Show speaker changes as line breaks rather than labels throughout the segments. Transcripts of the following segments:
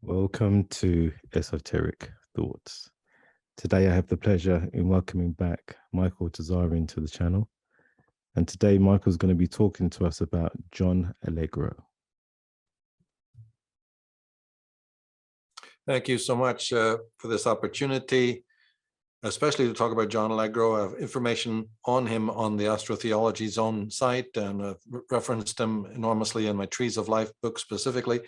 Welcome to Esoteric Thoughts. Today I have the pleasure in welcoming back Michael Tsarion to the channel. And today Michael's going to be talking to us about John Allegro.
Thank you so much for this opportunity, especially to talk about John Allegro. I have information on him on the Astrotheology Zone site, and I've referenced him enormously in my Trees of Life book specifically.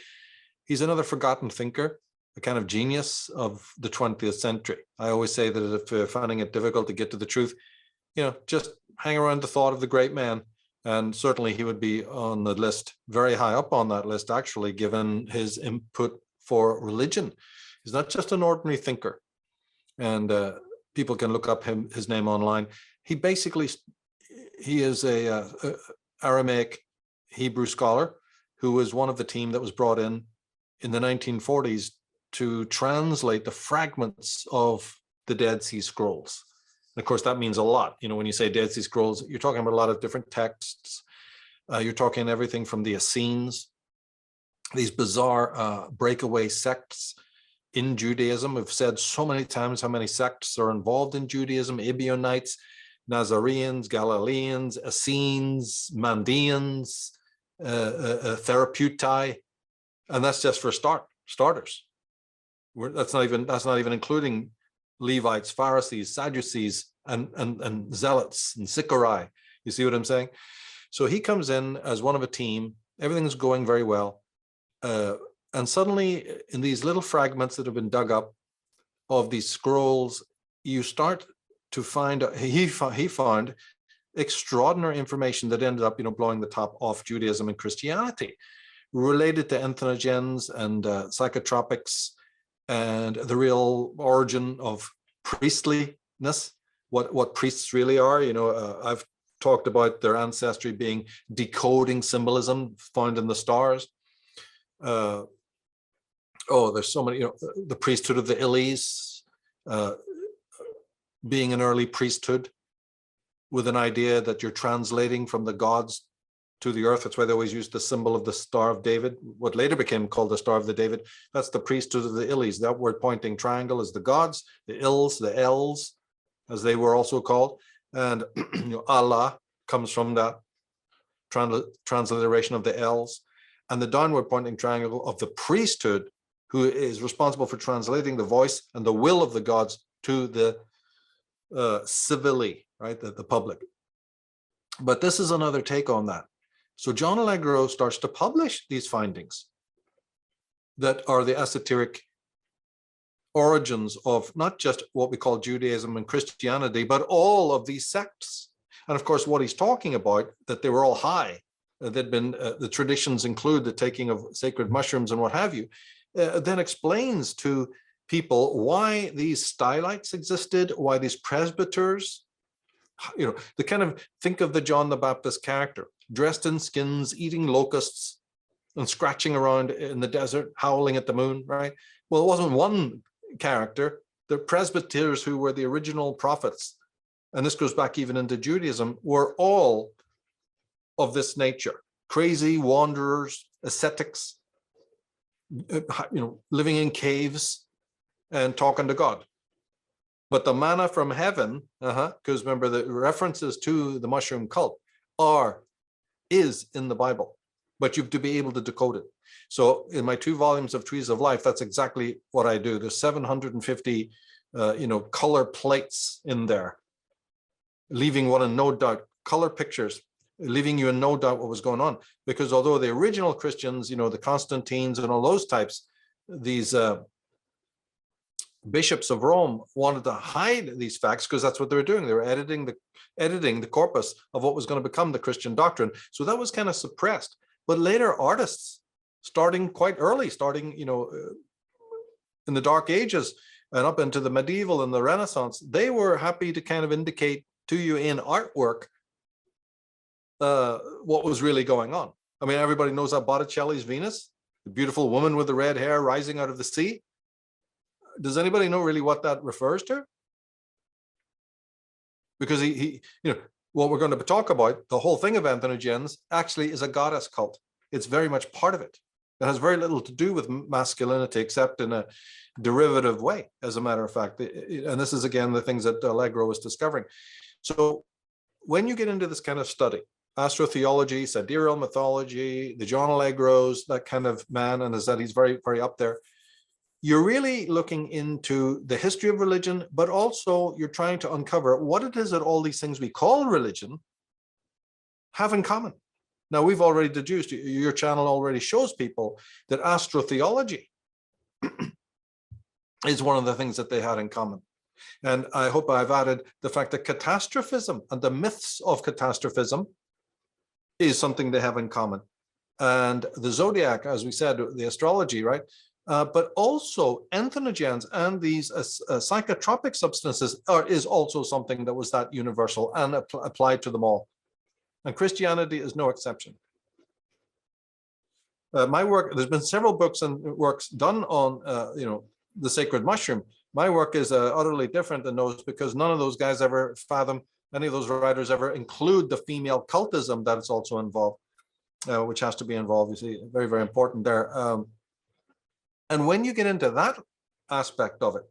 He's another forgotten thinker, a kind of genius of the 20th century. I always say that if you're finding it difficult to get to the truth, just hang around the thought of the great man. And certainly he would be on the list, very high up on that list, actually, given his input for religion. He's not just an ordinary thinker. And people can look up his name online. He is a Aramaic Hebrew scholar who was one of the team that was brought in the 1940s to translate the fragments of the Dead Sea Scrolls. And of course, that means a lot. When you say Dead Sea Scrolls, you're talking about a lot of different texts. You're talking everything from the Essenes, these bizarre breakaway sects in Judaism. We've said so many times how many sects are involved in Judaism: Ebionites, Nazareans, Galileans, Essenes, Mandeans, Therapeutai. And that's just for starters. That's not even including Levites, Pharisees, Sadducees, and Zealots and Sicarii. You see what I'm saying? So he comes in as one of a team. Everything's going very well. And suddenly, in these little fragments that have been dug up of these scrolls, you start to find, he found extraordinary information that ended up, blowing the top off Judaism and Christianity, related to entheogens and psychotropics and the real origin of priestliness, what priests really are. I've talked about their ancestry being decoding symbolism found in the stars. There's so many, the priesthood of the Illies, being an early priesthood with an idea that you're translating from the gods to the earth. That's why they always used the symbol of the Star of David, what later became called the Star of the David. That's the priesthood of the Illies. The upward pointing triangle is the gods, the Ills, the Els, as they were also called. And Allah comes from that transliteration of the Els. And the downward pointing triangle of the priesthood, who is responsible for translating the voice and the will of the gods to the civili, right, the public. But this is another take on that. So John Allegro starts to publish these findings that are the esoteric origins of not just what we call Judaism and Christianity, but all of these sects. And of course, what he's talking about, that they were all high, they'd been, the traditions include the taking of sacred mushrooms and what have you, then explains to people why these stylites existed, why these presbyters, the kind of, think of the John the Baptist character, dressed in skins, eating locusts and scratching around in the desert, howling at the moon, right? Well, it wasn't one character. The presbyters, who were the original prophets, and this goes back even into Judaism, were all of this nature: crazy wanderers, ascetics, living in caves and talking to God. But the manna from heaven, because remember, the references to the mushroom cult is in the Bible, but you have to be able to decode it. So in my 2 volumes of Trees of Life, that's exactly what I do. There's 750, color plates in there, leaving one in no doubt, color pictures, leaving you in no doubt what was going on. Because although the original Christians, the Constantines and all those types, these bishops of Rome wanted to hide these facts, because that's what they were doing. They were editing the corpus of what was going to become the Christian doctrine. So that was kind of suppressed. But later, artists, starting quite early, in the Dark Ages and up into the medieval and the Renaissance, they were happy to kind of indicate to you in artwork what was really going on. I mean, everybody knows that Botticelli's Venus, the beautiful woman with the red hair rising out of the sea. Does anybody know really what that refers to? Because what we're going to talk about, the whole thing of entheogens, actually is a goddess cult. It's very much part of it. It has very little to do with masculinity, except in a derivative way, as a matter of fact. And this is, again, the things that Allegro was discovering. So when you get into this kind of study, astrotheology, sidereal mythology, the John Allegros, that kind of man, and as that he's very, very up there, you're really looking into the history of religion, but also you're trying to uncover what it is that all these things we call religion have in common. Now, we've already deduced, your channel already shows people that astrotheology is one of the things that they had in common. And I hope I've added the fact that catastrophism and the myths of catastrophism is something they have in common. And the zodiac, as we said, the astrology, right? But also entheogens and these psychotropic substances is also something that was that universal and applied to them all. And Christianity is no exception. My work, there's been several books and works done on, the sacred mushroom. My work is utterly different than those, because none of those guys ever fathom, any of those writers ever include the female cultism that is also involved, which has to be involved, you see, very, very important there. And when you get into that aspect of it,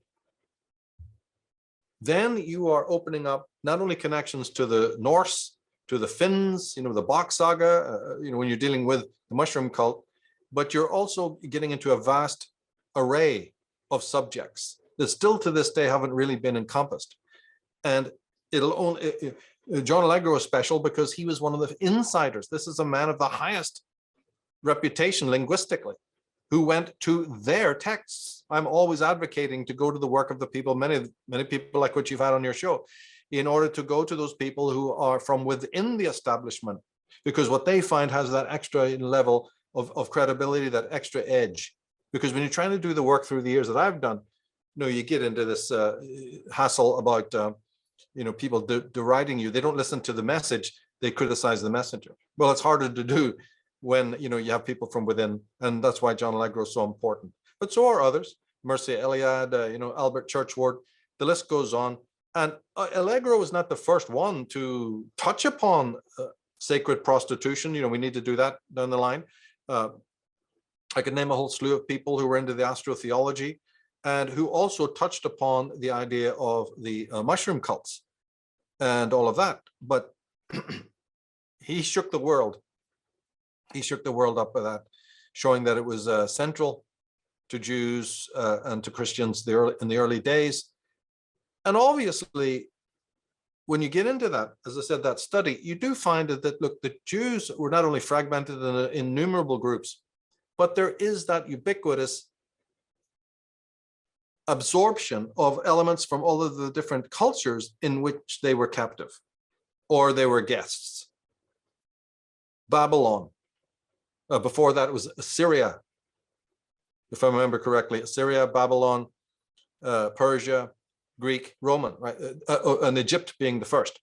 then you are opening up not only connections to the Norse, to the Finns, the Bach saga, when you're dealing with the mushroom cult, but you're also getting into a vast array of subjects that still to this day haven't really been encompassed. And John Allegro is special because he was one of the insiders. This is a man of the highest reputation linguistically, who went to their texts. I'm always advocating to go to the work of the people, many people like what you've had on your show, in order to go to those people who are from within the establishment, because what they find has that extra level of credibility, that extra edge. Because when you're trying to do the work through the years that I've done, you get into this hassle about, people deriding you. They don't listen to the message, they criticize the messenger. Well, it's harder to do when, you have people from within, and that's why John Allegro is so important. But so are others, Mircea Eliade, Albert Churchward, the list goes on. And Allegro was not the first one to touch upon sacred prostitution. We need to do that down the line. I could name a whole slew of people who were into the astrotheology and who also touched upon the idea of the mushroom cults and all of that. But he shook the world. He shook the world up with that, showing that it was central to Jews and to Christians in the early days. And obviously, when you get into that, as I said, that study, you do find that, look, the Jews were not only fragmented in innumerable groups, but there is that ubiquitous absorption of elements from all of the different cultures in which they were captive or they were guests. Babylon. Before that, it was Assyria, if I remember correctly. Assyria, Babylon, Persia, Greek, Roman, right? And Egypt being the first.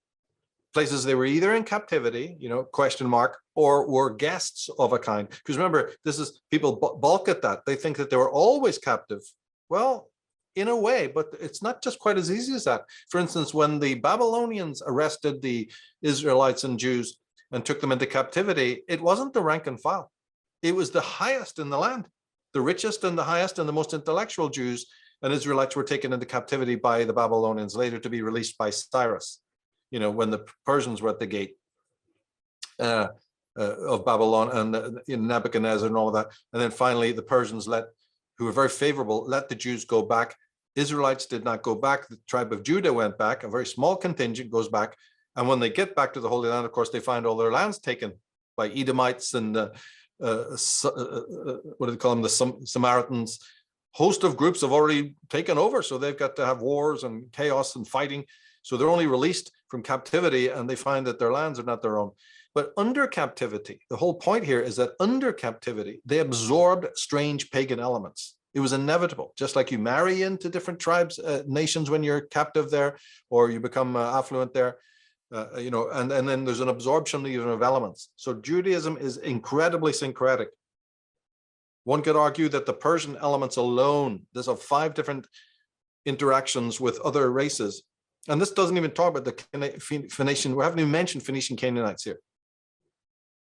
Places they were either in captivity, question mark, or were guests of a kind. Because remember, this is, people balk at that. They think that they were always captive. Well, in a way, but it's not just quite as easy as that. For instance, when the Babylonians arrested the Israelites and Jews and took them into captivity, it wasn't the rank and file. It was the highest in the land, the richest and the highest and the most intellectual Jews and Israelites were taken into captivity by the Babylonians, later to be released by Cyrus, when the Persians were at the gate of Babylon and Nebuchadnezzar and all of that. And then finally, the Persians who were very favorable, let the Jews go back. Israelites did not go back. The tribe of Judah went back. A very small contingent goes back. And when they get back to the Holy Land, of course, they find all their lands taken by Edomites and what do they call them? The Samaritans. Host of groups have already taken over. So they've got to have wars and chaos and fighting. So they're only released from captivity and they find that their lands are not their own. But under captivity, the whole point here is that under captivity, they absorbed strange pagan elements. It was inevitable, just like you marry into different tribes, nations when you're captive there, or you become affluent there, and then there's an absorption even of elements. So Judaism is incredibly syncretic. One could argue that the Persian elements alone, there's 5 different interactions with other races. And this doesn't even talk about the Phoenician, we haven't even mentioned Phoenician Canaanites here.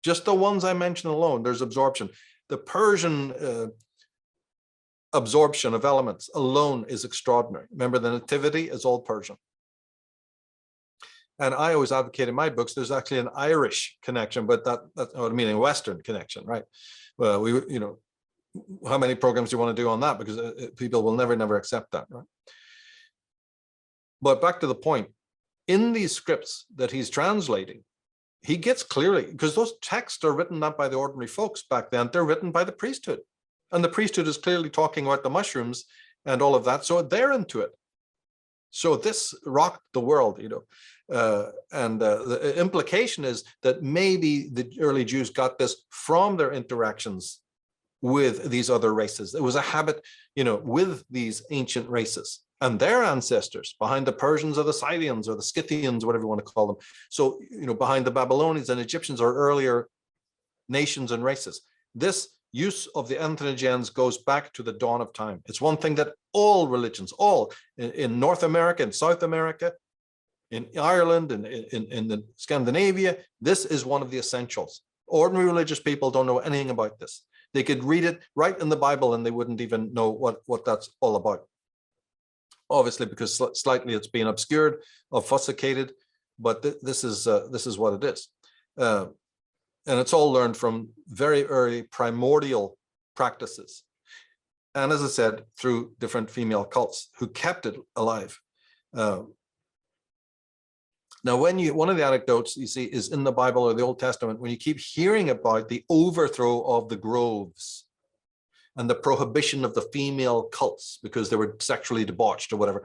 Just the ones I mentioned alone, there's absorption. The Persian absorption of elements alone is extraordinary. Remember, the Nativity is all Persian. And I always advocate in my books, there's actually an Irish connection, but that's what I mean, a Western connection, right? Well, how many programs do you want to do on that? Because people will never accept that, right? But back to the point, in these scripts that he's translating, he gets clearly, because those texts are written not by the ordinary folks back then, they're written by the priesthood. And the priesthood is clearly talking about the mushrooms and all of that. So they're into it. So this rocked the world, the implication is that maybe the early Jews got this from their interactions with these other races. It was a habit, with these ancient races and their ancestors behind the Persians or the Scythians or the Scythians, whatever you want to call them. So, behind the Babylonians and Egyptians or earlier nations and races. This use of the entheogens goes back to the dawn of time. It's one thing that all religions, in North America, in South America, in Ireland, and in Scandinavia, this is one of the essentials. Ordinary religious people don't know anything about this. They could read it right in the Bible and they wouldn't even know what that's all about. Obviously, because slightly it's been obscured, obfuscated, but this is what it is. And it's all learned from very early primordial practices. And as I said, through different female cults who kept it alive. Now, one of the anecdotes you see is in the Bible or the Old Testament, when you keep hearing about the overthrow of the groves and the prohibition of the female cults because they were sexually debauched or whatever.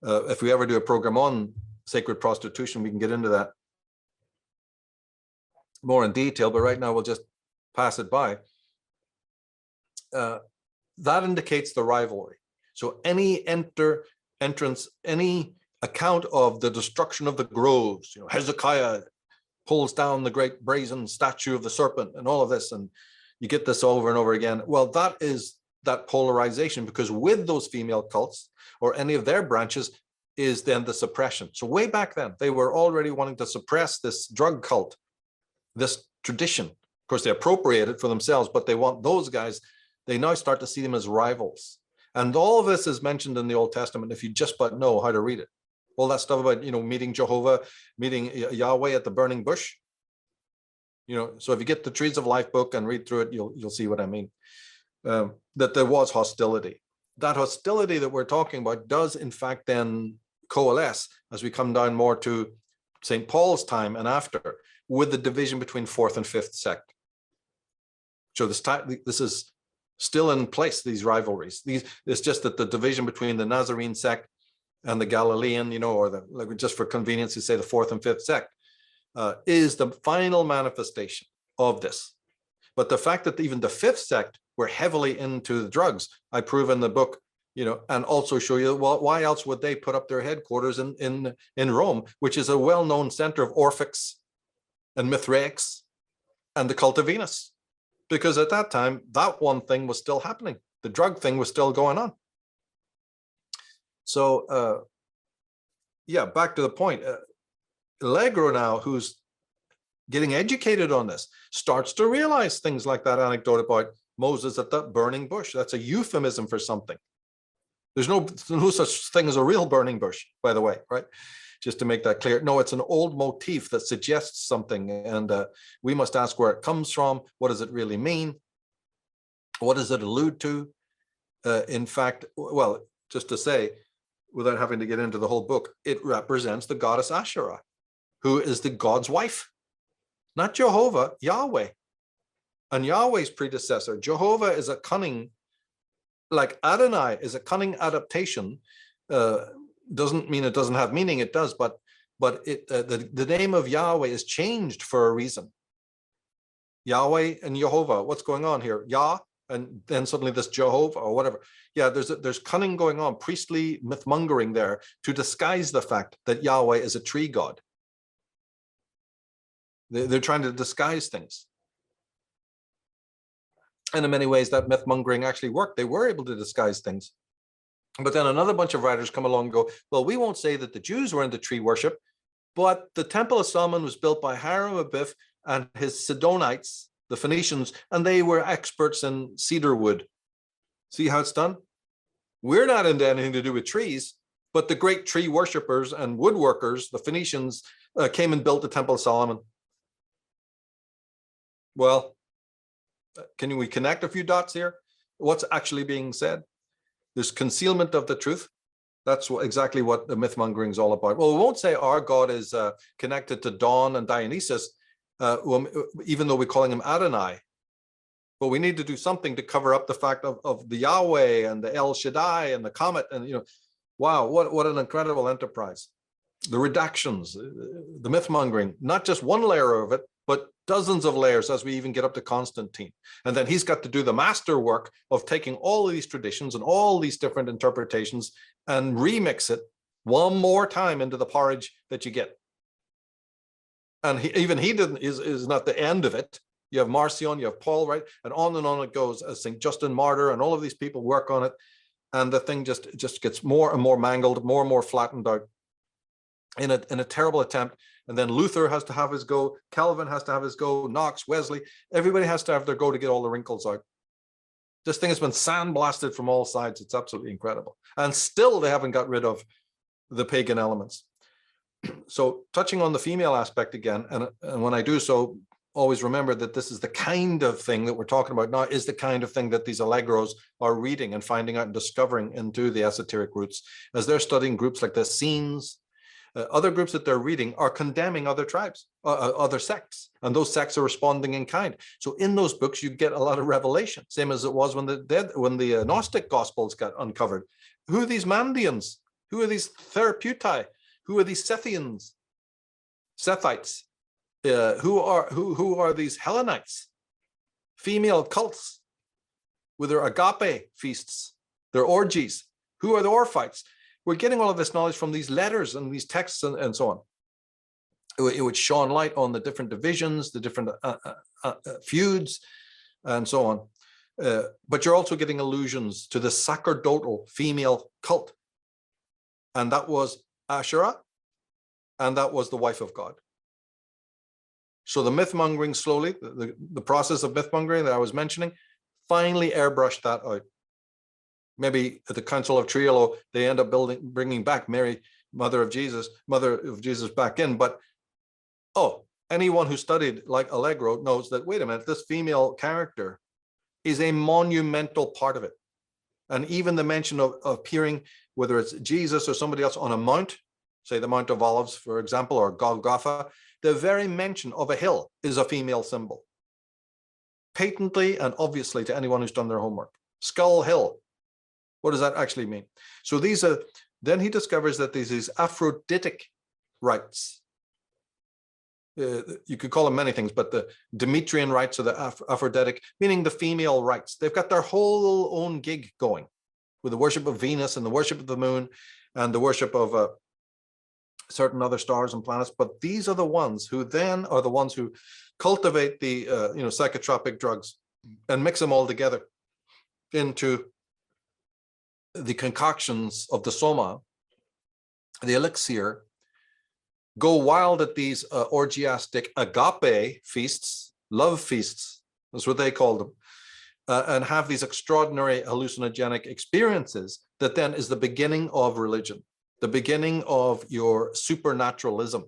If we ever do a program on sacred prostitution, we can get into that more in detail, but right now we'll just pass it by. That indicates the rivalry. So any entrance, any account of the destruction of the groves, Hezekiah pulls down the great brazen statue of the serpent and all of this, and you get this over and over again. Well, that is that polarization, because with those female cults or any of their branches is then the suppression. So way back then, they were already wanting to suppress this drug cult, this tradition. Of course, they appropriate it for themselves, but they want those guys, they now start to see them as rivals. And all of this is mentioned in the Old Testament if you just but know how to read it. All that stuff about, meeting Jehovah, meeting Yahweh at the burning bush. So if you get the Trees of Life book and read through it, you'll see what I mean. That there was hostility. That hostility that we're talking about does in fact then coalesce as we come down more to St. Paul's time and after, with the division between fourth and fifth sect. So this is still in place, these rivalries. It's just that the division between the Nazarene sect and the Galilean, or just for convenience, you say the fourth and fifth sect, is the final manifestation of this. But the fact that even the fifth sect were heavily into the drugs, I prove in the book, and also show you, well, why else would they put up their headquarters in Rome, which is a well-known center of Orphics and Mithraics and the cult of Venus? Because at that time, that one thing was still happening. The drug thing was still going on. So, back to the point. Allegro now, who's getting educated on this, starts to realize things like that anecdote about Moses at the burning bush. That's a euphemism for something. There's no such thing as a real burning bush, by the way, right? Just to make that clear. No, it's an old motif that suggests something, and we must ask where it comes from. What does it really mean? What does it allude to? In fact, well, just to say, without having to get into the whole book, it represents the goddess Asherah, who is the God's wife, not Jehovah, Yahweh. And Yahweh's predecessor, Jehovah, is a cunning, like Adonai is a cunning adaptation. Doesn't mean it doesn't have meaning, it does, but the name of Yahweh is changed for a reason. Yahweh and Jehovah, what's going on here? Yah, and then suddenly this Jehovah or whatever. Yeah, there's cunning going on, priestly mythmongering there to disguise the fact that Yahweh is a tree god. They're trying to disguise things. And in many ways, that mythmongering actually worked. They were able to disguise things. But then another bunch of writers come along and go, well, we won't say that the Jews were into tree worship, but the Temple of Solomon was built by Hiram Abiff and his Sidonites, the Phoenicians, and they were experts in cedar wood. See how it's done? We're not into anything to do with trees, but the great tree worshippers and woodworkers, the Phoenicians, came and built the Temple of Solomon. Well, can we connect a few dots here? What's actually being said? There's concealment of the truth. That's exactly what the myth-mongering is all about. Well, we won't say our God is connected to Dawn and Dionysus, even though we're calling him Adonai. But we need to do something to cover up the fact of the Yahweh and the El Shaddai and the comet. And, wow, what an incredible enterprise. The redactions, the myth-mongering, not just one layer of it, but dozens of layers as we even get up to Constantine. And then he's got to do the master work of taking all of these traditions and all these different interpretations and remix it one more time into the porridge that you get. And he didn't is not the end of it. You have Marcion, you have Paul, right? And on it goes as St. Justin Martyr, and all of these people work on it. And the thing just gets more and more mangled, more and more flattened out in a terrible attempt. And then Luther has to have his go, Calvin has to have his go, Knox, Wesley, everybody has to have their go to get all the wrinkles out. This thing has been sandblasted from all sides. It's absolutely incredible. And still they haven't got rid of the pagan elements. So touching on the female aspect again, and when I do so, always remember that this is the kind of thing that we're talking about now, is the kind of thing that these Allegros are reading and finding out and discovering into the esoteric roots. As they're studying groups like the Essenes, other groups that they're reading are condemning other tribes, other sects, and those sects are responding in kind. So in those books, you get a lot of revelation, same as it was when the Gnostic Gospels got uncovered. Who are these Mandeans? Who are these Therapeutai? Who are these Sethians? Sethites? Who are these Hellenites? Female cults with their agape feasts, their orgies. Who are the Orphites? We're getting all of this knowledge from these letters and these texts and so on. It would shine light on the different divisions, the different feuds, and so on. But you're also getting allusions to the sacerdotal female cult. And that was Asherah, and that was the wife of God. So the myth-mongering slowly, the process of myth-mongering that I was mentioning, finally airbrushed that out. Maybe at the Council of Trilo, they end up bringing back Mary, mother of Jesus back in. But, anyone who studied like Allegro knows that, wait a minute, this female character is a monumental part of it. And even the mention of appearing, whether it's Jesus or somebody else on a mount, say the Mount of Olives, for example, or Golgotha, the very mention of a hill is a female symbol. Patently and obviously to anyone who's done their homework. Skull Hill. What does that actually mean? So these are, then he discovers that these Aphroditic rites. You could call them many things, but the Demetrian rites or the Aphroditic, meaning the female rites. They've got their whole own gig going with the worship of Venus and the worship of the moon and the worship of certain other stars and planets. But these are the ones who then are the ones who cultivate the psychotropic drugs and mix them all together into the concoctions of the soma, the elixir, go wild at these orgiastic agape feasts, love feasts, that's what they call them, and have these extraordinary hallucinogenic experiences that then is the beginning of religion, the beginning of your supernaturalism.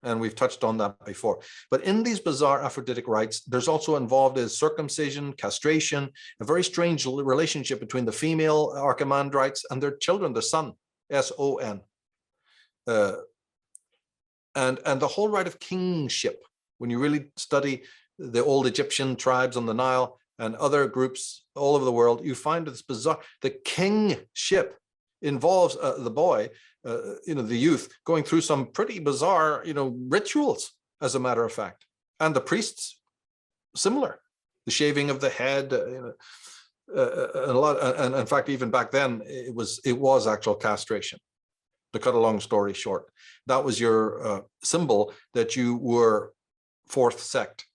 And we've touched on that before. But in these bizarre Aphroditic rites, there's also involved is circumcision, castration, a very strange relationship between the female archimandrites and their children, the son, S-O-N. And the whole rite of kingship, when you really study the old Egyptian tribes on the Nile and other groups all over the world, you find this bizarre, the kingship involves the boy, the youth, going through some pretty bizarre, rituals, as a matter of fact. And the priests, similar. The shaving of the head, a lot. And in fact, even back then, it was actual castration. To cut a long story short, that was your symbol that you were fourth sect.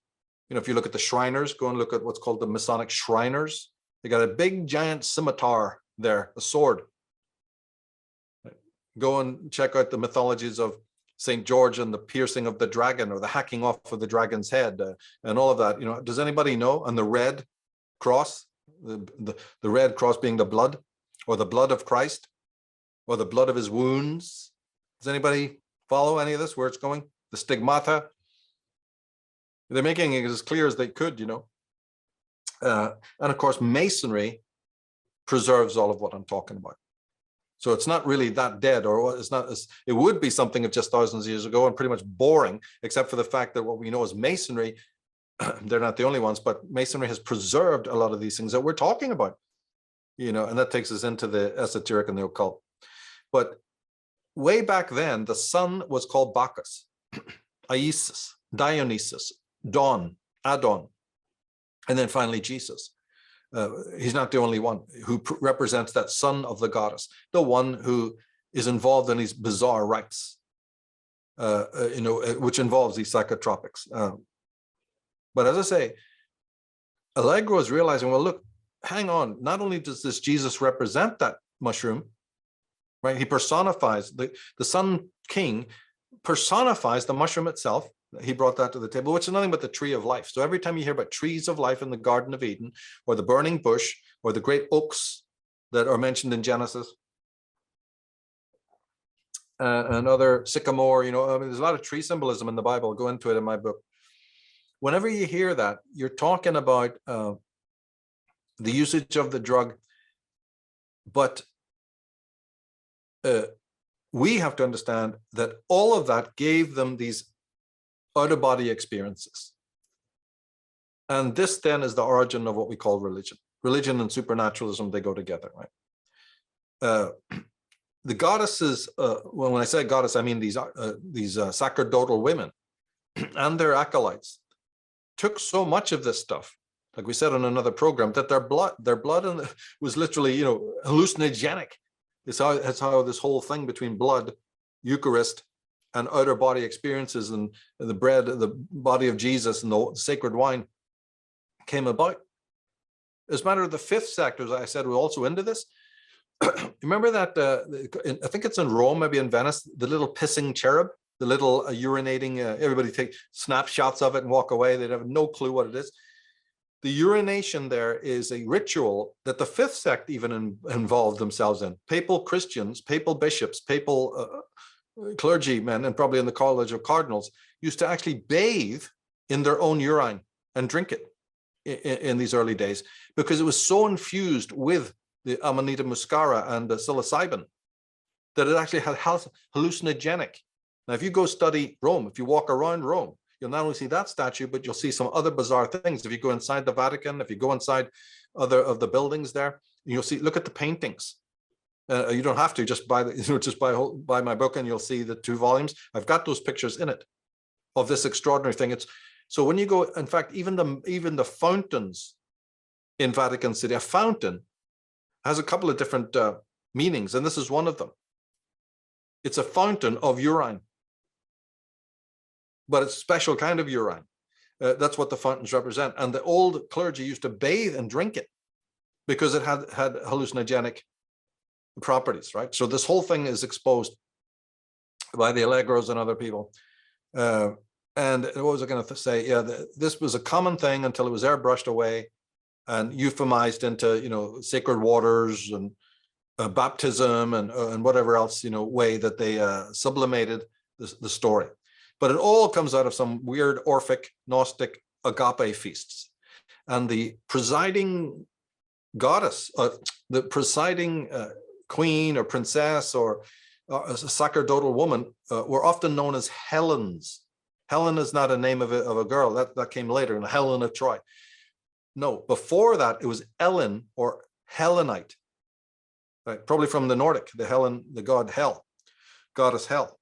If you look at the Shriners, go and look at what's called the Masonic Shriners. They got a big giant scimitar there, a sword. Go and check out the mythologies of St. George and the piercing of the dragon, or the hacking off of the dragon's head, and all of that. Does anybody know? And the red cross, the red cross being the blood, or the blood of Christ, or the blood of his wounds. Does anybody follow any of this, where it's going? The stigmata. They're making it as clear as they could, and of course, Masonry preserves all of what I'm talking about. So it's not really that dead, or it's not. It would be something of just thousands of years ago and pretty much boring, except for the fact that what we know is Masonry. They're not the only ones, but Masonry has preserved a lot of these things that we're talking about, and that takes us into the esoteric and the occult. But way back then, the sun was called Bacchus, Isis, Dionysus, Dawn, Adon, and then finally Jesus. He's not the only one who represents that son of the goddess, the one who is involved in these bizarre rites, which involves these psychotropics. But as I say, Allegro is realizing, well, look, hang on. Not only does this Jesus represent that mushroom, right? He personifies, the Sun King personifies the mushroom itself. He brought that to the table, which is nothing but the tree of life. So every time you hear about trees of life in the Garden of Eden, or the burning bush, or the great oaks that are mentioned in Genesis, and other sycamore, there's a lot of tree symbolism in the Bible. I'll go into it in my book. Whenever you hear that, you're talking about the usage of the drug, but we have to understand that all of that gave them these out-of-body experiences. And this then is the origin of what we call religion. Religion and supernaturalism, they go together, right? The goddesses, when I say goddess, I mean these sacerdotal women and their acolytes took so much of this stuff, like we said on another program, that their blood was literally, hallucinogenic. That's how this whole thing between blood, Eucharist, and outer body experiences, and the bread, the body of Jesus, and the sacred wine came about. As a matter of the fifth sect, as I said, we're also into this. Remember that, I think it's in Rome, maybe in Venice, the little pissing cherub, the little urinating, everybody take snapshots of it and walk away. They'd have no clue what it is. The urination there is a ritual that the fifth sect even involved themselves in. Papal Christians, papal bishops, papal clergymen, and probably in the College of Cardinals, used to actually bathe in their own urine and drink it in these early days, because it was so infused with the Amanita muscara and the psilocybin that it actually had hallucinogenic. Now, if you go study Rome, if you walk around Rome, you'll not only see that statue, but you'll see some other bizarre things. If you go inside the Vatican, if you go inside other of the buildings there, you'll see, look at the paintings. You don't have to, just buy buy my book and you'll see the 2 volumes. I've got those pictures in it of this extraordinary thing. So when you go, in fact, even the fountains in Vatican City, a fountain has a couple of different meanings, and this is one of them. It's a fountain of urine, but it's a special kind of urine. That's what the fountains represent. And the old clergy used to bathe and drink it because it had hallucinogenic properties, right? So this whole thing is exposed by the Allegros and other people. And what was I going to say? Yeah, this was a common thing until it was airbrushed away and euphemized into, sacred waters and baptism and whatever else, way that they sublimated the story. But it all comes out of some weird Orphic, Gnostic, agape feasts. And the presiding goddess, the presiding queen or princess or a sacerdotal woman were often known as Helens. Helen is not a name of a girl. That came later, in Helen of Troy. No, before that, it was Ellen or Helenite. Right? Probably from the Nordic, the god Hel, goddess Hel.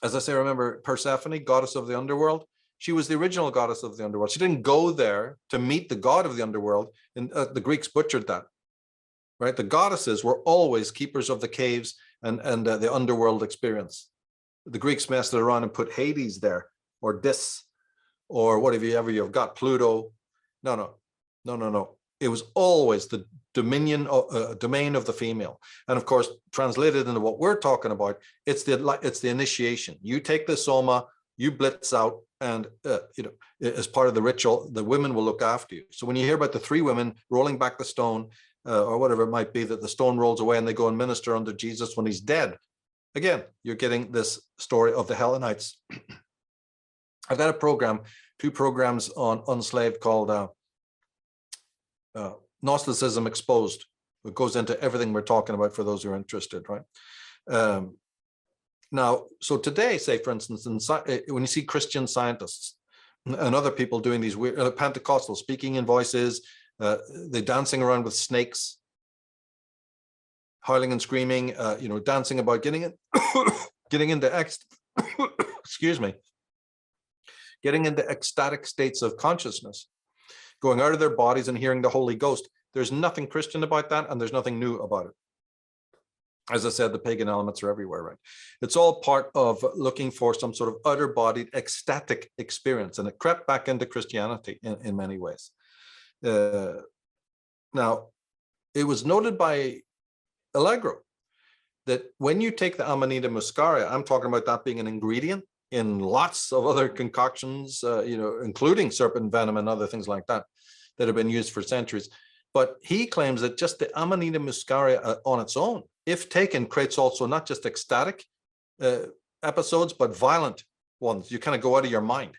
As I say, remember Persephone, goddess of the underworld? She was the original goddess of the underworld. She didn't go there to meet the god of the underworld, and the Greeks butchered that. Right? The goddesses were always keepers of the caves and the underworld experience. The Greeks messed it around and put Hades there, or Dis, or whatever you've got, Pluto. No. It was always the domain of the female. And of course, translated into what we're talking about, it's the initiation. You take the soma, you blitz out, and as part of the ritual, the women will look after you. So when you hear about the 3 women rolling back the stone, or whatever it might be, that the stone rolls away and they go and minister unto Jesus when he's dead, again, you're getting this story of the Hellenites. I've got a program, 2 programs on Unslaved called Gnosticism Exposed. It goes into everything we're talking about for those who are interested, right? Now, so today, say, for instance, when you see Christian scientists and other people doing these weird Pentecostal speaking in voices, they're dancing around with snakes, howling and screaming, dancing about getting into excuse me, getting into ecstatic states of consciousness, going out of their bodies and hearing the Holy Ghost. There's nothing Christian about that, and there's nothing new about it. As I said, the pagan elements are everywhere, right? It's all part of looking for some sort of outer-bodied ecstatic experience, and it crept back into Christianity in many ways. Now, it was noted by Allegro that when you take the Amanita muscaria, I'm talking about that being an ingredient in lots of other concoctions, including serpent venom and other things like that, that have been used for centuries. But he claims that just the Amanita muscaria on its own, if taken, creates also not just ecstatic episodes, but violent ones. You kind of go out of your mind.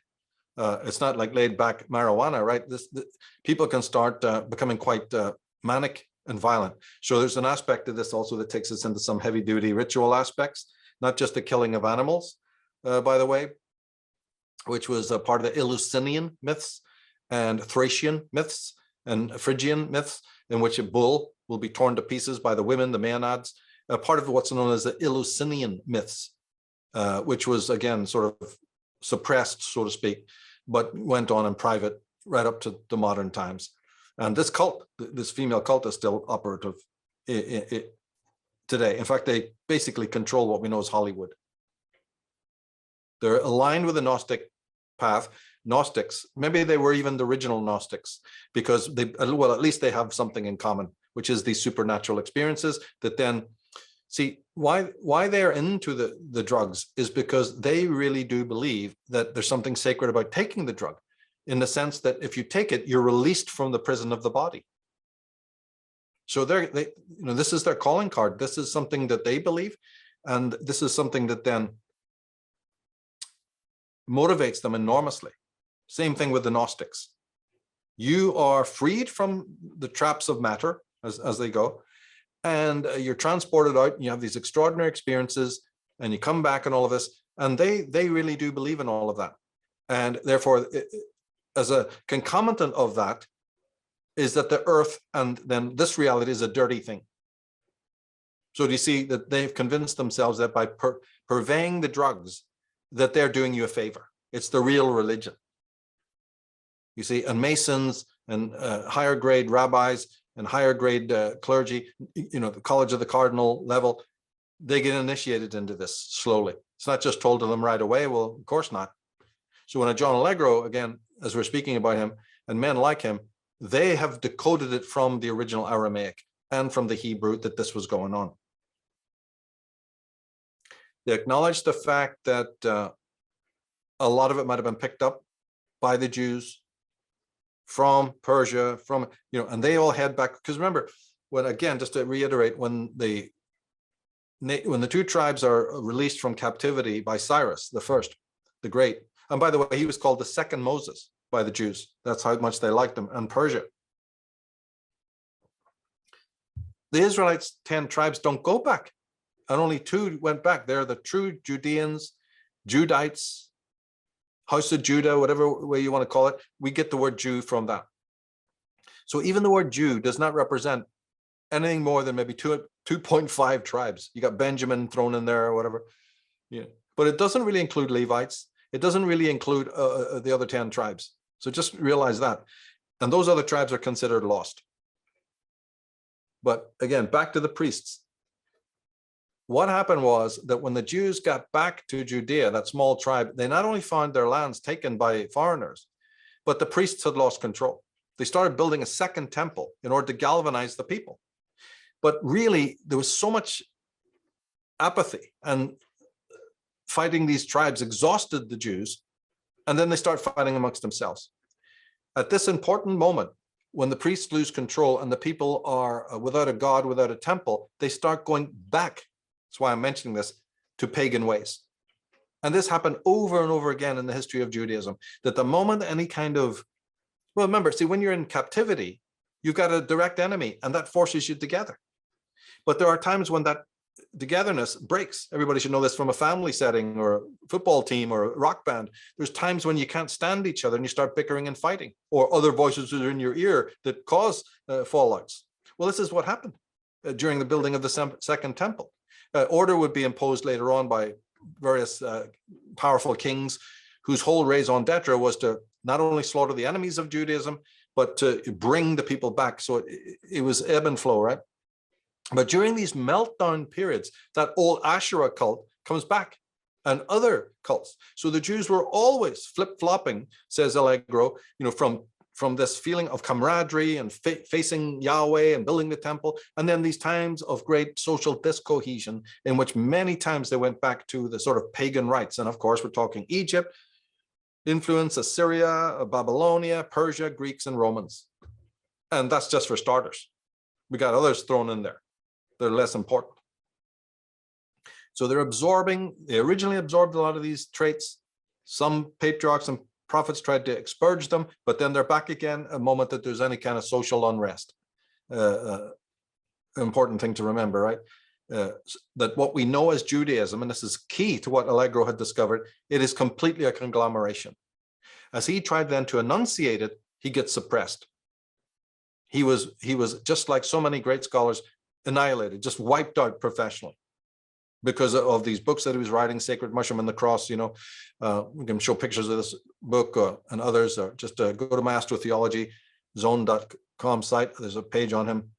It's not like laid back marijuana, right? People can start becoming quite manic and violent. So there's an aspect of this also that takes us into some heavy duty ritual aspects, not just the killing of animals, by the way, which was a part of the Eleusinian myths and Thracian myths and Phrygian myths, in which a bull will be torn to pieces by the women, the Maenads, part of what's known as the Eleusinian myths, which was, again, sort of suppressed, so to speak, but went on in private right up to the modern times. And this cult, this female cult, is still operative today. In fact, they basically control what we know as Hollywood. They're aligned with the Gnostic path. Gnostics, maybe they were even the original Gnostics, because at least they have something in common, which is these supernatural experiences that then, see, why they're into the drugs is because they really do believe that there's something sacred about taking the drug, in the sense that if you take it, you're released from the prison of the body. So this is their calling card. This is something that they believe, and this is something that then motivates them enormously. Same thing with the Gnostics. You are freed from the traps of matter as they go, and you're transported out, and you have these extraordinary experiences, and you come back and all of this, and they really do believe in all of that. And therefore, as a concomitant of that is that the earth and then this reality is a dirty thing. So do you see that they've convinced themselves that by purveying the drugs, that they're doing you a favor? It's the real religion. You see, and Masons and higher grade rabbis and higher grade clergy, the College of the Cardinal level, they get initiated into this slowly. It's not just told to them right away. Well, of course not. So when a John Allegro, again, as we're speaking about him, and men like him, they have decoded it from the original Aramaic and from the Hebrew that this was going on. They acknowledge the fact that a lot of it might have been picked up by the Jews from Persia, and they all head back. Because remember, again, just to reiterate, when the 2 tribes are released from captivity by Cyrus the First, the Great, and by the way, he was called the second Moses by the Jews. That's how much they liked him, and Persia. The Israelites, 10 tribes, don't go back, and only 2 went back. They're the true Judeans, Judites, House of Judah, whatever way you want to call it. We get the word Jew from that. So even the word Jew does not represent anything more than maybe 2.5 tribes. You got Benjamin thrown in there or whatever. Yeah, but it doesn't really include Levites. It doesn't really include the other 10 tribes. So just realize that. And those other tribes are considered lost. But again, back to the priests. What happened was that when the Jews got back to Judea, that small tribe, they not only found their lands taken by foreigners, but the priests had lost control. They started building a second temple in order to galvanize the people. But really, there was so much apathy, and fighting these tribes exhausted the Jews, and then they start fighting amongst themselves. At this important moment, when the priests lose control and the people are without a god, without a temple, they start going back. That's why I'm mentioning this, to pagan ways. And this happened over and over again in the history of Judaism, that the moment any kind of, well, remember, see, when you're in captivity, you've got a direct enemy, and that forces you together. But there are times when that togetherness breaks. Everybody should know this from a family setting or a football team or a rock band. There's times when you can't stand each other and you start bickering and fighting, or other voices are in your ear that cause fallouts. Well, this is what happened during the building of the second temple. Order would be imposed later on by various powerful kings whose whole raison d'etre was to not only slaughter the enemies of Judaism, but to bring the people back. So it was ebb and flow, right? But during these meltdown periods, that old Asherah cult comes back, and other cults. So the Jews were always flip-flopping, says Allegro, from this feeling of camaraderie and facing Yahweh and building the temple, and then these times of great social discohesion in which many times they went back to the sort of pagan rites. And of course, we're talking Egypt, influence Assyria, Babylonia, Persia, Greeks, and Romans. And that's just for starters. We got others thrown in there. They're less important. So they originally absorbed a lot of these traits. Some patriarchs and prophets tried to expurge them, but then they're back again the moment that there's any kind of social unrest. Important thing to remember, right? That what we know as Judaism, and this is key to what Allegro had discovered, it is completely a conglomeration. As he tried then to enunciate it, he gets suppressed. He was just like so many great scholars, annihilated, just wiped out professionally because of these books that he was writing, Sacred Mushroom and the Cross. We can show pictures of this book and others, or just go to my astrotheology zone.com site. There's a page on him.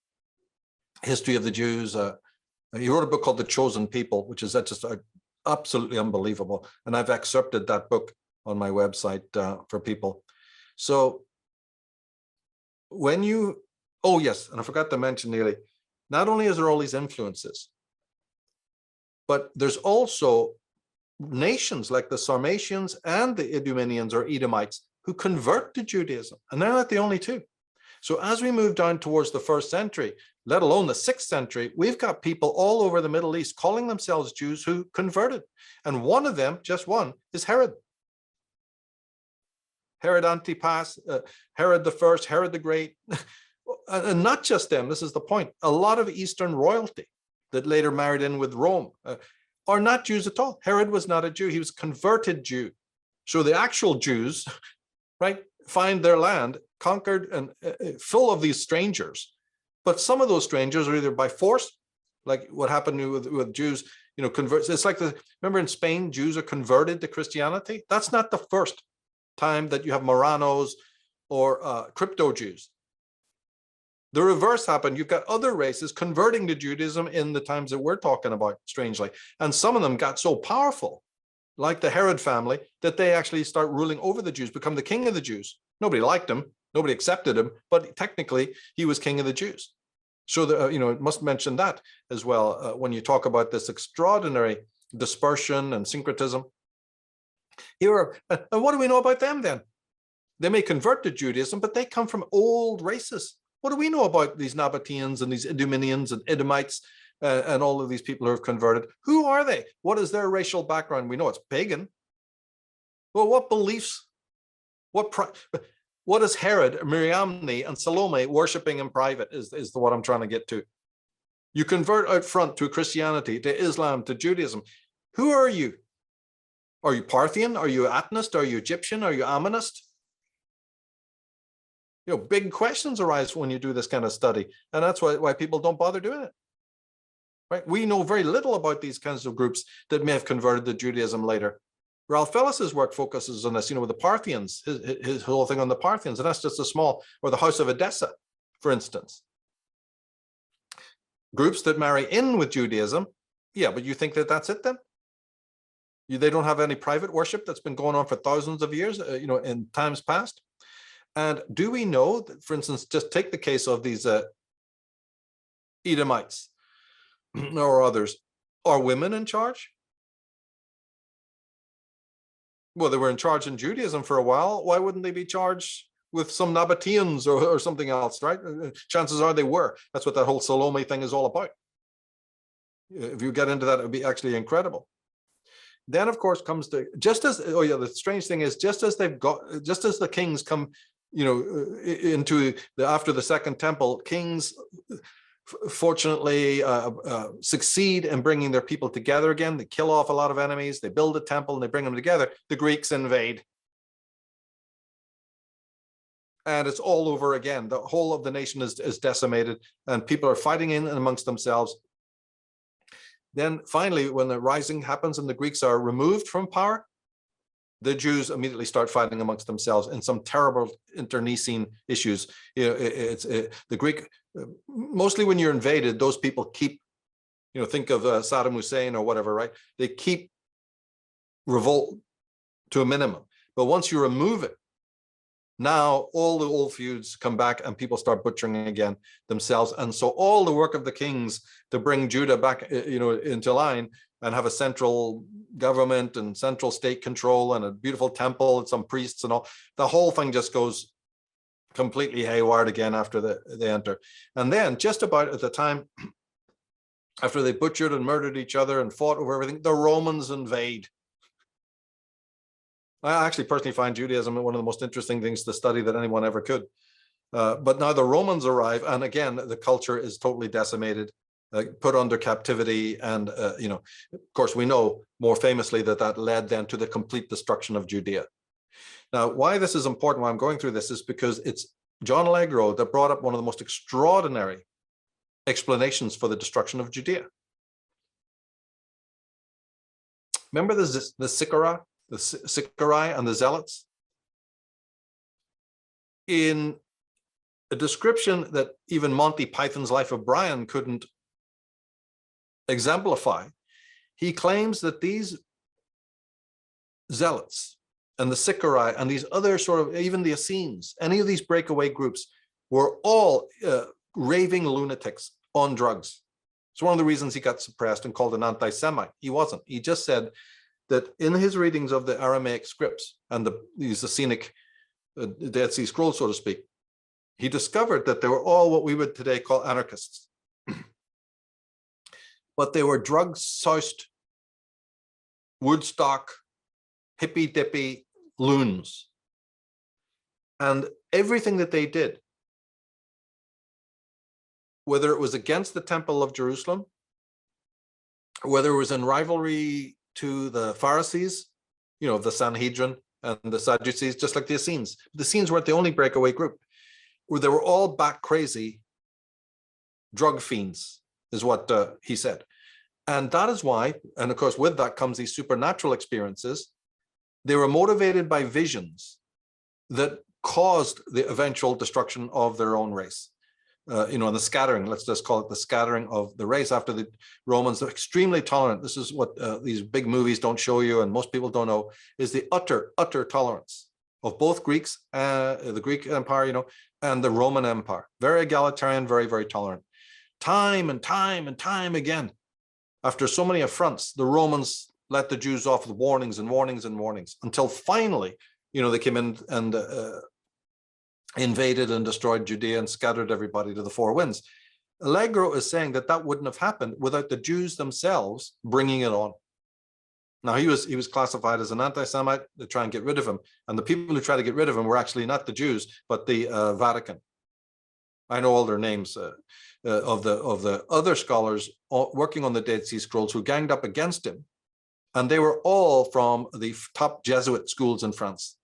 History of the Jews. He wrote a book called The Chosen People, which is just absolutely unbelievable. And I've excerpted that book on my website for people. So when oh yes, and I forgot to mention nearly, not only is there all these influences, but there's also nations like the Sarmatians and the Idumeans or Edomites who convert to Judaism, and they're not the only two. So as we move down towards the 1st century, let alone the 6th century, we've got people all over the Middle East calling themselves Jews who converted. And one of them, just one, is Herod. Herod Antipas, Herod the First, Herod the Great. And not just them, this is the point. A lot of Eastern royalty that later married in with Rome are not Jews at all. Herod was not a Jew. He was a converted Jew. So the actual Jews, right, find their land conquered and full of these strangers. But some of those strangers are either by force, like what happened with Jews, converts. It's like remember in Spain, Jews are converted to Christianity. That's not the first time that you have Moranos or crypto Jews. The reverse happened. You've got other races converting to Judaism in the times that we're talking about, strangely. And some of them got so powerful, like the Herod family, that they actually start ruling over the Jews, become the king of the Jews. Nobody liked him. Nobody accepted him, but technically he was king of the Jews. So, it must mention that as well when you talk about this extraordinary dispersion and syncretism. And what do we know about them then? They may convert to Judaism, but they come from old races. What do we know about these Nabateans and these Idumeans and Edomites and all of these people who have converted? Who are they? What is their racial background? We know it's pagan. Well, what beliefs? What is Herod, Miriamne, and Salome worshiping in private is what I'm trying to get to. You convert out front to Christianity, to Islam, to Judaism. Who are you? Are you Parthian? Are you Atnist? Are you Egyptian? Are you Ammonist? Big questions arise when you do this kind of study. And that's why people don't bother doing it. Right? We know very little about these kinds of groups that may have converted to Judaism later. Ralph Ellis's work focuses on this, with the Parthians, his whole thing on the Parthians, and that's just or the House of Edessa, for instance. Groups that marry in with Judaism, yeah, but you think that that's it then? They don't have any private worship that's been going on for thousands of years, in times past. And do we know that, for instance, just take the case of these Edomites or others, are women in charge? Well, they were in charge in Judaism for a while. Why wouldn't they be charged with some Nabateans or something else, right? Chances are they were. That's what that whole Salome thing is all about. If you get into that, it would be actually incredible. Then, of course, comes the, just as, oh yeah, the strange thing is, just as the kings come, into the, after the second temple, kings fortunately succeed in bringing their people together again. They kill off a lot of enemies, they build a temple, and they bring them together. The Greeks invade. And it's all over again. The whole of the nation is decimated, and people are fighting in and amongst themselves. Then finally, when the rising happens and the Greeks are removed from power, the Jews immediately start fighting amongst themselves in some terrible internecine issues. The Greek, mostly when you're invaded, those people keep, think of Saddam Hussein or whatever, right? They keep revolt to a minimum. But once you remove it, now all the old feuds come back and people start butchering again themselves. And so all the work of the kings to bring Judah back, into line and have a central government and central state control and a beautiful temple and some priests and all, the whole thing just goes completely haywire again after they enter. And then just about at the time after they butchered and murdered each other and fought over everything, the Romans invade. I actually personally find Judaism one of the most interesting things to study that anyone ever could. But now the Romans arrive, and again, the culture is totally decimated, put under captivity. And, of course, we know more famously that led then to the complete destruction of Judea. Now, why this is important, why I'm going through this, is because it's John Allegro that brought up one of the most extraordinary explanations for the destruction of Judea. Remember the Sicarii and the Zealots? In a description that even Monty Python's Life of Brian couldn't exemplify, he claims that these Zealots and the Sicarii and these other sort of, even the Essenes, any of these breakaway groups were all raving lunatics on drugs. It's one of the reasons he got suppressed and called an anti-Semite. He wasn't. He just said that in his readings of the Aramaic scripts and these Essenic Dead Sea Scrolls, so to speak, he discovered that they were all what we would today call anarchists. But they were drug-soused, Woodstock, hippy-dippy loons. And everything that they did, whether it was against the Temple of Jerusalem, whether it was in rivalry to the Pharisees, the Sanhedrin and the Sadducees, just like the Essenes. The Essenes weren't the only breakaway group. They were all back crazy drug fiends, is what he said. And that is why, and of course with that comes these supernatural experiences, they were motivated by visions that caused the eventual destruction of their own race. And the scattering, let's just call it the scattering of the race after the Romans. They're extremely tolerant. This is what these big movies don't show you, and most people don't know, is the utter tolerance of both Greeks, the Greek Empire, and the Roman Empire. Very egalitarian, very, very tolerant. Time and time again, after so many affronts, the Romans let the Jews off with warnings and warnings and warnings, until finally, they came in and invaded and destroyed Judea and scattered everybody to the four winds. Allegro is saying that wouldn't have happened without the Jews themselves bringing it on. Now, he was classified as an anti-Semite to try and get rid of him. And the people who tried to get rid of him were actually not the Jews, but the Vatican. I know all their names of the other scholars working on the Dead Sea Scrolls who ganged up against him. And they were all from the top Jesuit schools in France,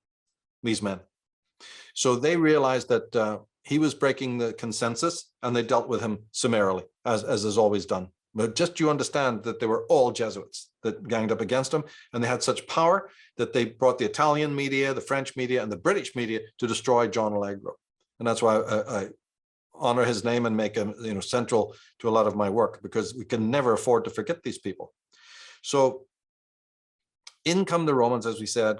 these men. So they realized that he was breaking the consensus, and they dealt with him summarily, as is always done. But just you understand that they were all Jesuits that ganged up against him, and they had such power that they brought the Italian media, the French media, and the British media to destroy John Allegro. And that's why I honor his name and make him central to a lot of my work, because we can never afford to forget these people. So in come the Romans, as we said.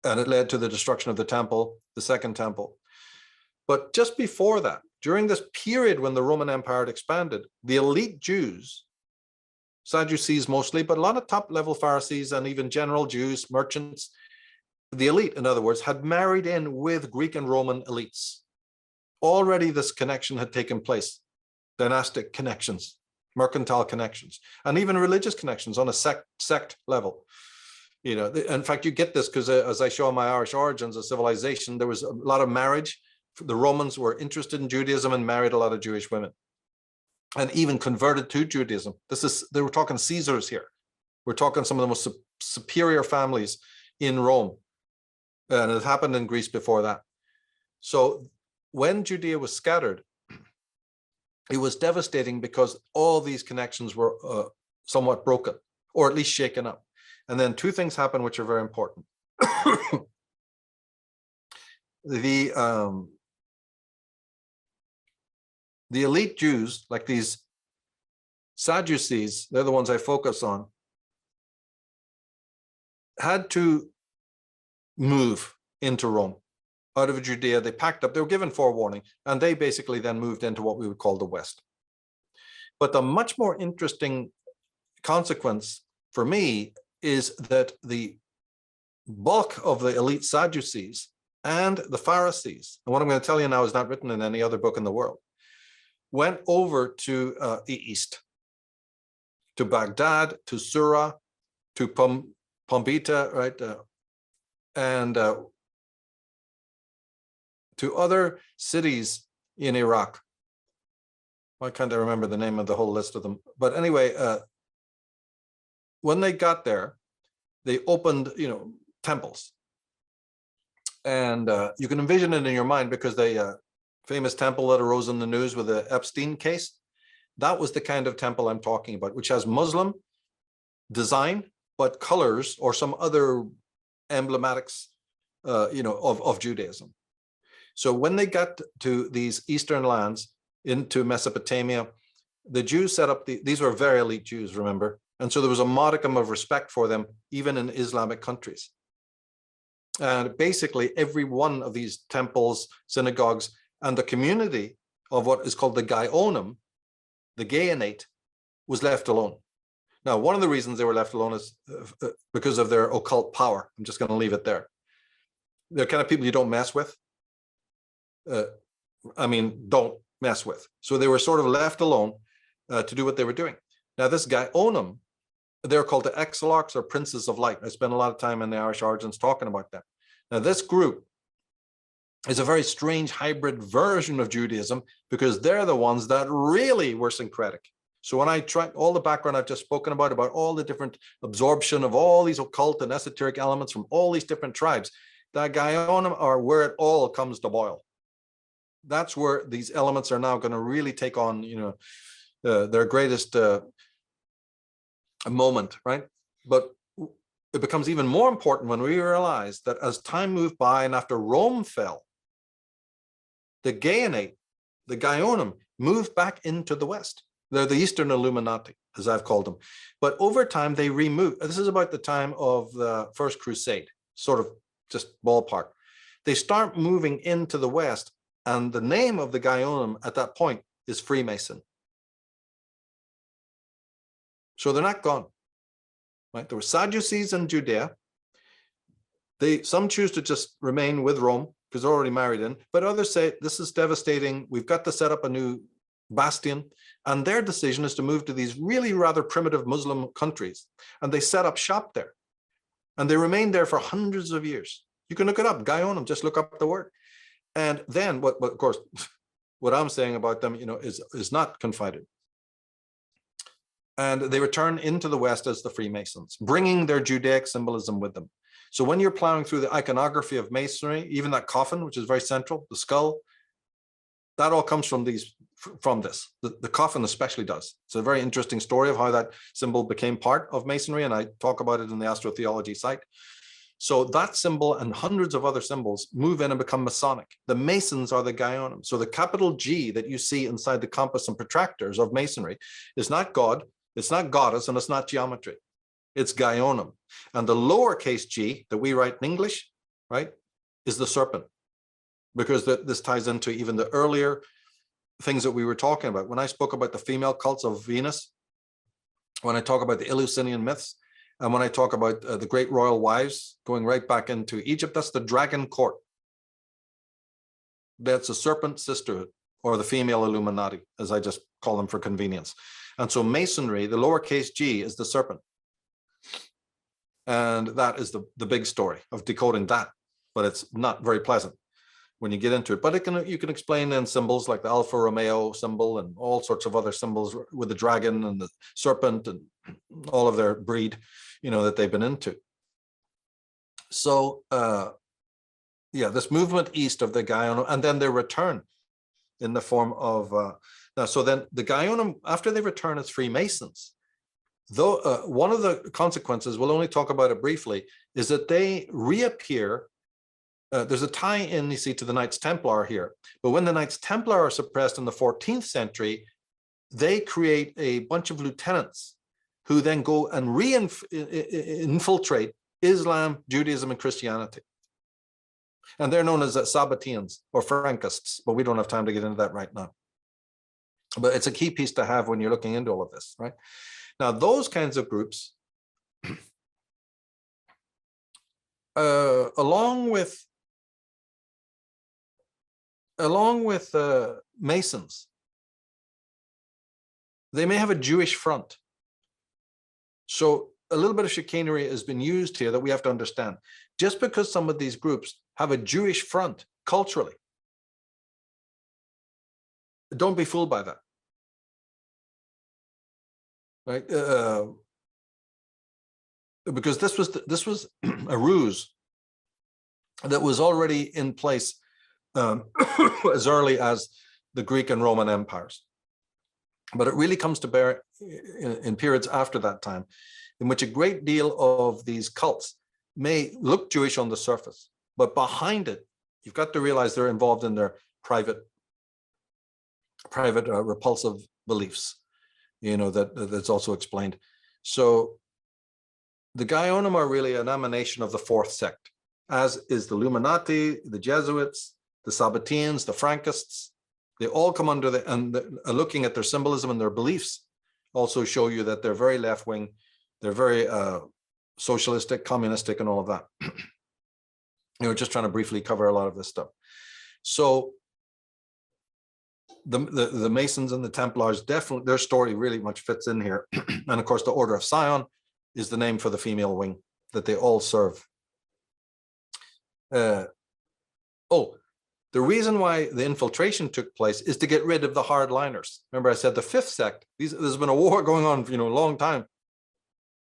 and it led to the destruction of the temple, the second temple. But just before that, during this period when the Roman Empire had expanded, the elite Jews, Sadducees mostly, but a lot of top-level Pharisees and even general Jews, merchants, the elite, in other words, had married in with Greek and Roman elites. Already this connection had taken place, dynastic connections, mercantile connections, and even religious connections on a sect level. You know, in fact, you get this because as I show in my Irish Origins of Civilization, there was a lot of marriage. The Romans were interested in Judaism and married a lot of Jewish women, and even converted to Judaism. They were talking Caesars here. We're talking some of the most superior families in Rome, and it happened in Greece before that. So when Judea was scattered, it was devastating because all these connections were somewhat broken, or at least shaken up. And then two things happen which are very important. The elite Jews, like these Sadducees, they're the ones I focus on, had to move into Rome. Out of Judea, they packed up, they were given forewarning, and they basically then moved into what we would call the West. But the much more interesting consequence for me is that the bulk of the elite Sadducees and the Pharisees, and what I'm going to tell you now is not written in any other book in the world, went over to the east, to Baghdad, to Sura, to Pombita, right, and to other cities in Iraq. Why can't I remember the name of the whole list of them? But anyway, when they got there, they opened, temples. And you can envision it in your mind because the famous temple that arose in the news with the Epstein case, that was the kind of temple I'm talking about, which has Muslim design, but colors or some other emblematics, of Judaism. So when they got to these eastern lands, into Mesopotamia, the Jews set up these were very elite Jews, remember? And so there was a modicum of respect for them, even in Islamic countries. And basically every one of these temples, synagogues, and the community of what is called the Gaonim, the Gaonate, was left alone. Now, one of the reasons they were left alone is because of their occult power. I'm just going to leave it there. They're kind of people you don't mess with. Don't mess with. So they were sort of left alone to do what they were doing. Now, this Gaonim, they're called the Exarchs or Princes of Light. I spent a lot of time in the Irish Origins talking about them. Now, this group is a very strange hybrid version of Judaism because they're the ones that really were syncretic. So when I try all the background I've just spoken about all the different absorption of all these occult and esoteric elements from all these different tribes, that Gaonim are where it all comes to boil. That's where these elements are now going to really take on, their greatest moment, right? But it becomes even more important when we realize that as time moved by and after Rome fell, the Gaonate, the Gaonim, moved back into the West. They're the Eastern Illuminati, as I've called them. But over time, they removed. This is about the time of the First Crusade, sort of just ballpark. They start moving into the West, and the name of the Gaonim at that point is Freemason. So they're not gone, right? There were Sadducees in Judea. Some choose to just remain with Rome because they're already married in, but others say, this is devastating. We've got to set up a new bastion. And their decision is to move to these really rather primitive Muslim countries. And they set up shop there. And they remained there for hundreds of years. You can look it up, Gaonim, just look up the word. And then, of course, what I'm saying about them, is not confided. And they return into the West as the Freemasons, bringing their Judaic symbolism with them. So when you're plowing through the iconography of Masonry, even that coffin, which is very central, the skull, that all comes from this. The coffin especially does. It's a very interesting story of how that symbol became part of Masonry, and I talk about it in the astrotheology site. So that symbol and hundreds of other symbols move in and become Masonic. The Masons are the Gaonim. So the capital G that you see inside the compass and protractors of Masonry is not God, it's not goddess, and it's not geometry. It's Gaonim. And the lowercase g that we write in English right, is the serpent, because this ties into even the earlier things that we were talking about. When I spoke about the female cults of Venus, when I talk about the Eleusinian myths, and when I talk about the great royal wives going right back into Egypt, that's the dragon court. That's a serpent sisterhood, or the female Illuminati, as I just call them for convenience. And so Masonry, the lowercase g, is the serpent. And that is the big story of decoding that, but it's not very pleasant when you get into it. But you can explain in symbols like the Alfa Romeo symbol and all sorts of other symbols with the dragon and the serpent and all of their breed, that they've been into. So, yeah, this movement east of the Gaianum, and then their return in the form of, so then the Gaianum, after they return as Freemasons, though one of the consequences, we'll only talk about it briefly, is that they reappear. There's a tie-in, you see, to the Knights Templar here. But when the Knights Templar are suppressed in the 14th century, they create a bunch of lieutenants who then go and infiltrate Islam, Judaism, and Christianity. And they're known as Sabbateans or Frankists, but we don't have time to get into that right now. But it's a key piece to have when you're looking into all of this, right? Now, those kinds of groups, along with Masons, they may have a Jewish front. So a little bit of chicanery has been used here that we have to understand. Just because some of these groups have a Jewish front culturally, don't be fooled by that. Right? Because this was a ruse that was already in place as early as the Greek and Roman empires. But it really comes to bear in periods after that time, in which a great deal of these cults may look Jewish on the surface, but behind it, you've got to realize they're involved in their private repulsive beliefs, that's also explained. So the Gaianum are really an emanation of the fourth sect, as is the Illuminati, the Jesuits, the Sabbateans, the Frankists. They all come under looking at their symbolism and their beliefs also show you that they're very left-wing, they're very socialistic, communistic, and all of that. Just trying to briefly cover a lot of this stuff. So the Masons and the Templars, definitely their story really much fits in here. And of course, the Order of Tsarion is the name for the female wing that they all serve. The reason why the infiltration took place is to get rid of the hardliners. Remember, I said the fifth sect. There's been a war going on, a long time,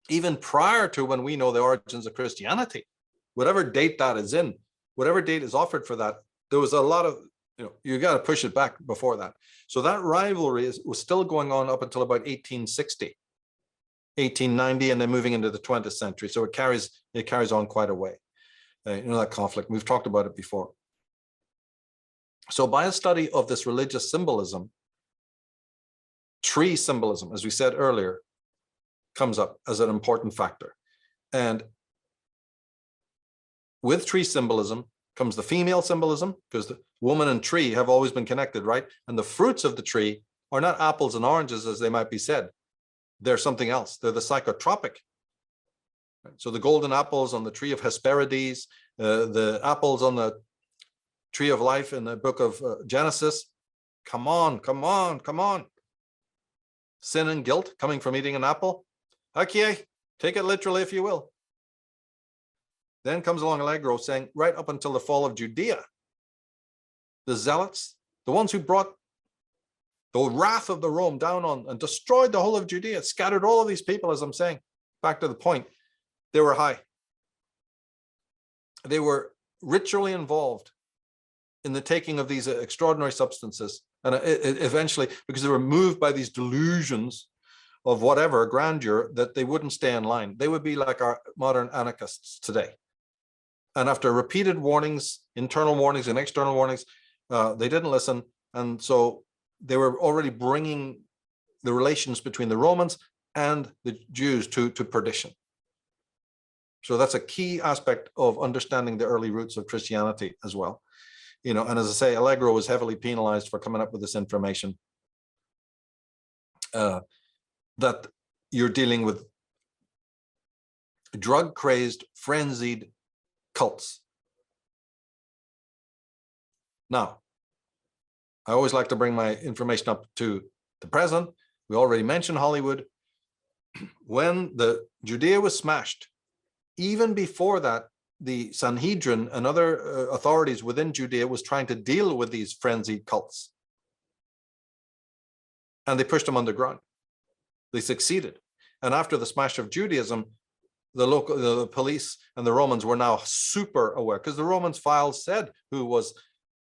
even prior to when we know the origins of Christianity. Whatever date that is in, whatever date is offered for that, there was a lot of, you got to push it back before that. So that rivalry was still going on up until about 1860, 1890, and then moving into the 20th century. So it carries on quite a way. That conflict. We've talked about it before. So by a study of this religious symbolism, tree symbolism, as we said earlier, comes up as an important factor. And with tree symbolism comes the female symbolism, because the woman and tree have always been connected, right? And the fruits of the tree are not apples and oranges, as they might be said. They're something else. They're the psychotropic. So the golden apples on the tree of Hesperides, the apples on the tree of life in the book of Genesis. Come on. Sin and guilt coming from eating an apple. Okay, take it literally if you will. Then comes along Allegro saying, right up until the fall of Judea, the zealots, the ones who brought the wrath of the Rome down on and destroyed the whole of Judea, scattered all of these people, as I'm saying, back to the point, they were high. They were ritually involved in the taking of these extraordinary substances. And eventually, because they were moved by these delusions of whatever grandeur, that they wouldn't stay in line. They would be like our modern anarchists today. And after repeated warnings, internal warnings and external warnings, they didn't listen. And so they were already bringing the relations between the Romans and the Jews to perdition. So that's a key aspect of understanding the early roots of Christianity as well. You know, and as I say, Allegro was heavily penalized for coming up with this information, that you're dealing with drug-crazed, frenzied cults. Now, I always like to bring my information up to the present. We already mentioned Hollywood. When the Judea was smashed, even before that, the Sanhedrin and other authorities within Judea was trying to deal with these frenzied cults. And they pushed them underground. They succeeded. And after the smash of Judaism, the police and the Romans were now super aware, because the Romans files said who was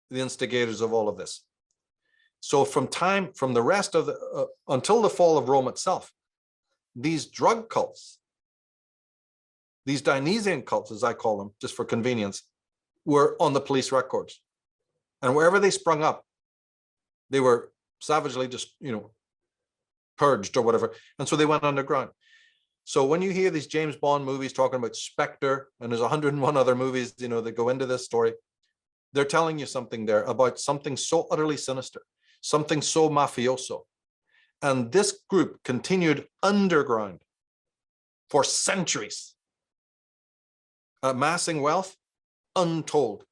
the instigators of all of this. So from the rest of the, until the fall of Rome itself, these drug cults, these Dionysian cults, as I call them, just for convenience, were on the police records. And wherever they sprung up, they were savagely just, purged or whatever. And so they went underground. So when you hear these James Bond movies talking about Spectre, and there's 101 other movies, that go into this story, they're telling you something there about something so utterly sinister, something so mafioso. And this group continued underground for centuries, amassing wealth untold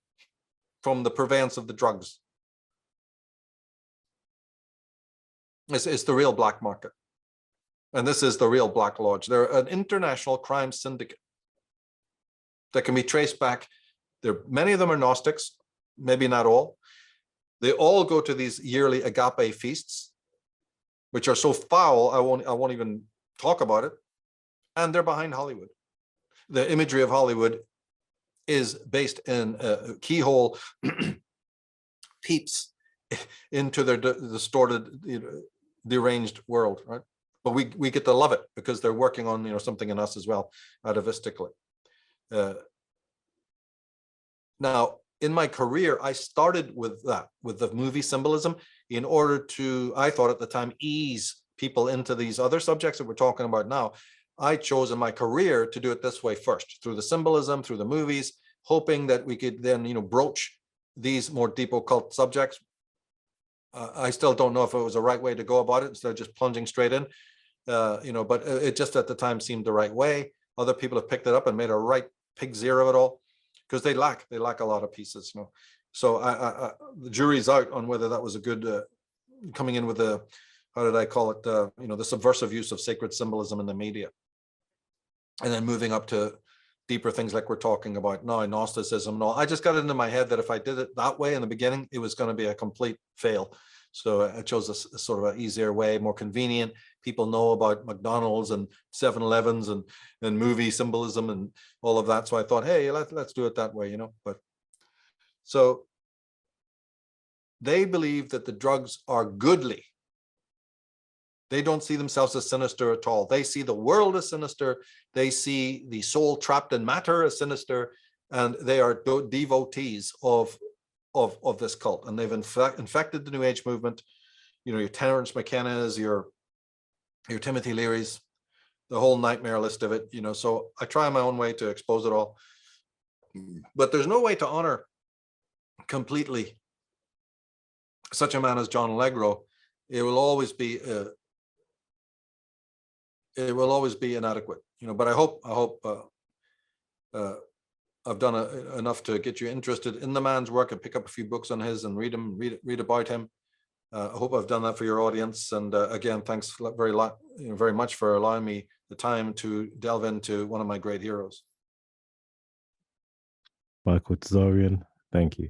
from the purveyance of the drugs. It's the real black market. And this is the real Black Lodge. They're an international crime syndicate that can be traced back. Many of them are Gnostics, maybe not all. They all go to these yearly agape feasts, which are so foul, I won't even talk about it. And they're behind Hollywood. The imagery of Hollywood is based in keyhole peeps into their distorted, deranged world, right? But we get to love it because they're working on something in us as well, atavistically. Now, in my career, I started with the movie symbolism, in order to, I thought at the time, ease people into these other subjects that we're talking about now. I chose in my career to do it this way first, through the symbolism, through the movies, hoping that we could then broach these more deep occult subjects. I still don't know if it was the right way to go about it instead of just plunging straight in, but it just at the time seemed the right way. Other people have picked it up and made a right pig's ear of it all, because they lack a lot of pieces. So the jury's out on whether that was a good coming in with the, how did I call it? The subversive use of sacred symbolism in the media, and then moving up to deeper things like we're talking about now, Gnosticism. No, I just got it into my head that if I did it that way in the beginning, it was going to be a complete fail. So I chose a sort of an easier way, more convenient. People know about McDonald's and 7-Elevens and movie symbolism and all of that. So I thought, hey, let's do it that way, But so they believe that the drugs are goodly. They don't see themselves as sinister at all. They see the world as sinister. They see the soul trapped in matter as sinister, and they are devotees of this cult. And they've infected the New Age movement. Your Terence McKenna's, your Timothy Leary's, the whole nightmare list of it. So I try my own way to expose it all, but there's no way to honor completely such a man as John Allegro. It will always be inadequate, but I hope I've done enough to get you interested in the man's work and pick up a few books on his and read about him. I hope I've done that for your audience. And again, thanks very much for allowing me the time to delve into one of my great heroes.
Michael Tsarion, thank you.